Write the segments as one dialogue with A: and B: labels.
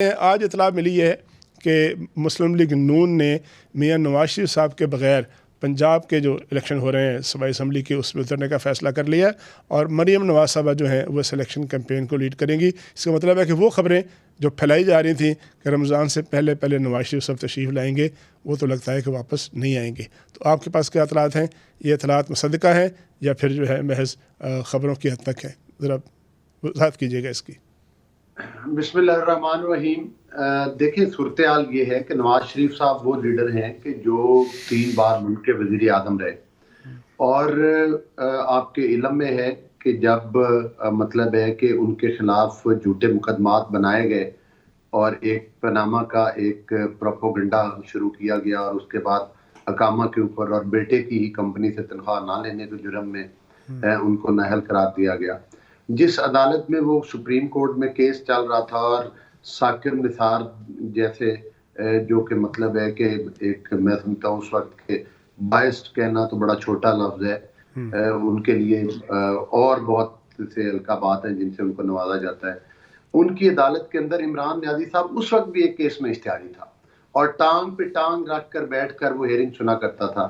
A: آج اطلاع ملی ہے کہ مسلم لیگ نون نے میاں نواز شریف صاحب کے بغیر پنجاب کے جو الیکشن ہو رہے ہیں صوبائی اسمبلی کے اس میں اترنے کا فیصلہ کر لیا اور مریم نواز صاحبہ جو ہیں وہ سلیکشن کیمپین کو لیڈ کریں گی۔ اس کا مطلب ہے کہ وہ خبریں جو پھیلائی جا رہی تھیں کہ رمضان سے پہلے نواز شریف صاحب تشریف لائیں گے، وہ تو لگتا ہے کہ واپس نہیں آئیں گے۔ تو آپ کے پاس کیا اطلاعات ہیں؟ یہ اطلاعات مصدقہ ہیں یا پھر جو ہے محض خبروں کی حد تک ہیں؟ ذرا وضاحت کیجیے گا اس کی۔
B: بسم اللہ الرحمن الرحیم۔ دیکھیں، صورتحال یہ ہے کہ نواز شریف صاحب وہ لیڈر ہیں کہ جو 3 بار ملک کے وزیر اعظم رہے، اور آپ کے علم میں ہے کہ جب مطلب ہے کہ ان کے خلاف جھوٹے مقدمات بنائے گئے اور ایک پاناما کا ایک پروپیگنڈا شروع کیا گیا اور اس کے بعد اقامہ کے اوپر اور بیٹے کی ہی کمپنی سے تنخواہ نہ لینے کے جرم میں ان کو نااہل قرار دیا گیا، جس عدالت میں وہ سپریم کورٹ میں کیس چل رہا تھا، اور ثاقب نثار جیسے جو کہ مطلب ہے کہ ایک میں سمجھتا ہوں اس وقت کے باعث کہنا تو بڑا چھوٹا لفظ ہے ان کے لیے، اور بہت سے القابات ہیں جن سے ان کو نوازا جاتا ہے، ان کی عدالت کے اندر عمران نیازی صاحب اس وقت بھی ایک کیس میں اشتہاری تھا اور ٹانگ پہ ٹانگ رکھ کر بیٹھ کر وہ ہیئرنگ سنا کرتا تھا،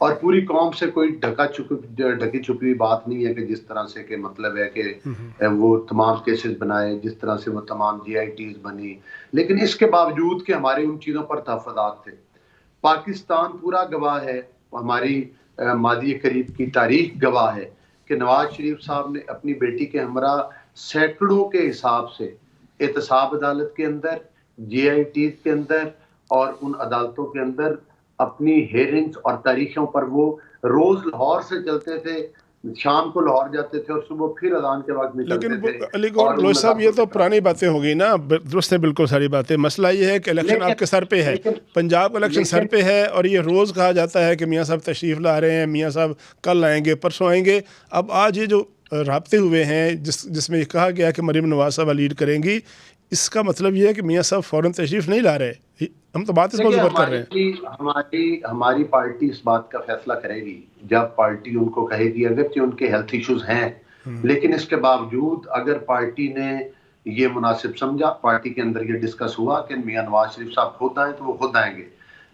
B: اور پوری قوم سے کوئی ڈھکی چھپی بات نہیں ہے کہ جس طرح سے کہ مطلب ہے کہ وہ تمام کیسز بنائے، جس طرح سے وہ تمام جی آئی ٹیز بنی، لیکن اس کے باوجود کہ ہمارے ان چیزوں پر تحفظات تھے۔ پاکستان پورا گواہ ہے، ہماری ماضی قریب کی تاریخ گواہ ہے کہ نواز شریف صاحب نے اپنی بیٹی کے ہمراہ سینکڑوں کے حساب سے احتساب عدالت کے اندر، جی آئی ٹیز کے اندر اور ان عدالتوں کے اندر اپنی ہیئرنگز اور تاریخوں پر وہ روز لاہور سے چلتے تھے، شام کو لاہور جاتے تھے اور صبح پھر اذان کے وقت نکلتے تھے۔
A: لیکن علی گور لوئی صاحب، یہ تو پرانی باتیں ہو گئی نا، درست ہے بالکل ساری باتیں۔ مسئلہ یہ ہے کہ الیکشن آپ کے سر پہ ہے، پنجاب الیکشن سر پہ ہے، اور یہ روز کہا جاتا ہے کہ میاں صاحب تشریف لا رہے ہیں، میاں صاحب کل آئیں گے، پرسوں آئیں گے۔ اب آج یہ جو رابطے ہوئے ہیں جس میں یہ کہا گیا کہ مریم نواز صاحبہ لیڈ کریں گی، اس کا مطلب یہ ہے کہ میاں صاحب فوراً تشریف نہیں لا رہے۔ ہم تو بات اس موضوع پر کر رہے ہیں۔
B: ہماری پارٹی اس بات کا فیصلہ کرے گی جب پارٹی ان کو کہے گی، اگرچہ ان کے ہیلتھ ایشوز ہیں لیکن اس کے باوجود اگر پارٹی نے یہ مناسب سمجھا، پارٹی کے اندر یہ ڈسکس ہوا کہ میاں نواز شریف صاحب خود آئیں تو وہ خود آئیں گے،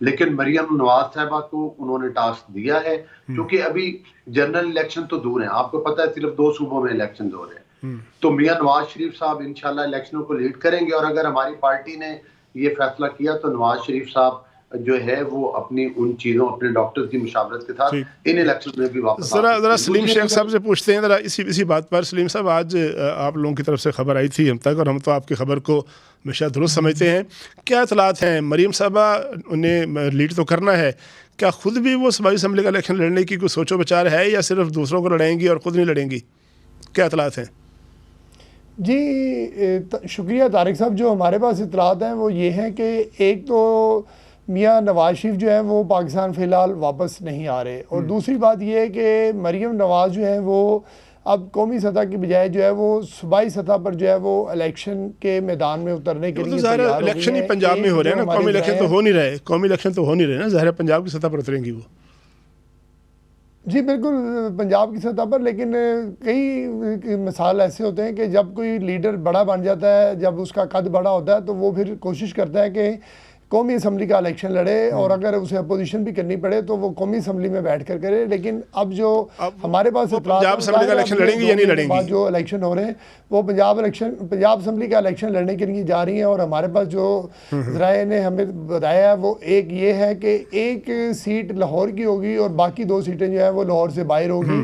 B: لیکن مریم نواز صاحبہ کو انہوں نے ٹاسک دیا ہے، کیونکہ ابھی جنرل الیکشن تو دور ہیں، آپ کو پتہ ہے صرف 2 صوبوں میں الیکشن ہو رہے ہیں، تو میاں نواز شریف صاحب انشاءاللہ الیکشنوں کو لیڈ کریں گے، اور اگر ہماری پارٹی نے یہ فیصلہ کیا تو نواز شریف صاحب جو ہے وہ اپنی ان چیزوں، اپنے ڈاکٹر کی مشاورت کے ساتھ ان الیکشن میں بھی واپس
A: ذرا سلیم شیخ صاحب سے پوچھتے ہیں ذرا اسی بات پر۔ سلیم صاحب، آج آپ لوگوں کی طرف سے خبر آئی تھی ہم تک، اور ہم تو آپ کی خبر کو ہمیشہ درست سمجھتے ہیں، کیا اطلاعات ہیں؟ مریم صاحبہ انہیں لیڈ تو کرنا ہے، کیا خود بھی وہ صوبائی اسمبلی کا الیکشن لڑنے کی کوئی سوچ و بچار ہے، یا صرف دوسروں کو لڑیں گی اور خود نہیں لڑیں گی؟ کیا اطلاعات ہیں؟
C: جی شکریہ طارق صاحب۔ جو ہمارے پاس اطلاعات ہیں وہ یہ ہیں کہ ایک تو میاں نواز شریف جو ہیں وہ پاکستان فی الحال واپس نہیں آ رہے، اور دوسری بات یہ ہے کہ مریم نواز جو ہیں وہ اب قومی سطح کی بجائے جو ہے وہ صوبائی سطح پر جو ہے وہ الیکشن کے میدان میں اترنے کے لیے تیار ہو گئی ہیں۔
A: الیکشن ہی پنجاب میں ہو رہے ہیں نا، قومی الیکشن تو ہو نہیں رہے، قومی الیکشن تو ہو نہیں رہے نا، ظاہر ہے پنجاب کی سطح پر اتریں گی وہ۔
C: جی بالکل پنجاب کی سطح پر، لیکن کئی مثال ایسے ہوتے ہیں کہ جب کوئی لیڈر بڑا بن جاتا ہے، جب اس کا قد بڑا ہوتا ہے تو وہ پھر کوشش کرتا ہے کہ قومی اسمبلی کا الیکشن لڑے، اور اگر اسے اپوزیشن بھی کرنی پڑے تو وہ قومی اسمبلی میں بیٹھ کر کرے۔ لیکن اب جو ہمارے پاس
A: پنجاب اسمبلی کا الیکشن لڑیں گی یا نہیں لڑیں گی؟
C: جو الیکشن ہو رہے ہیں وہ پنجاب اسمبلی کا الیکشن لڑنے کے لیے جا رہی ہیں، اور ہمارے پاس جو ذرائع نے ہمیں بتایا ہے وہ ایک یہ ہے کہ ایک سیٹ لاہور کی ہوگی اور باقی 2 سیٹیں جو ہیں وہ لاہور سے باہر ہوگی۔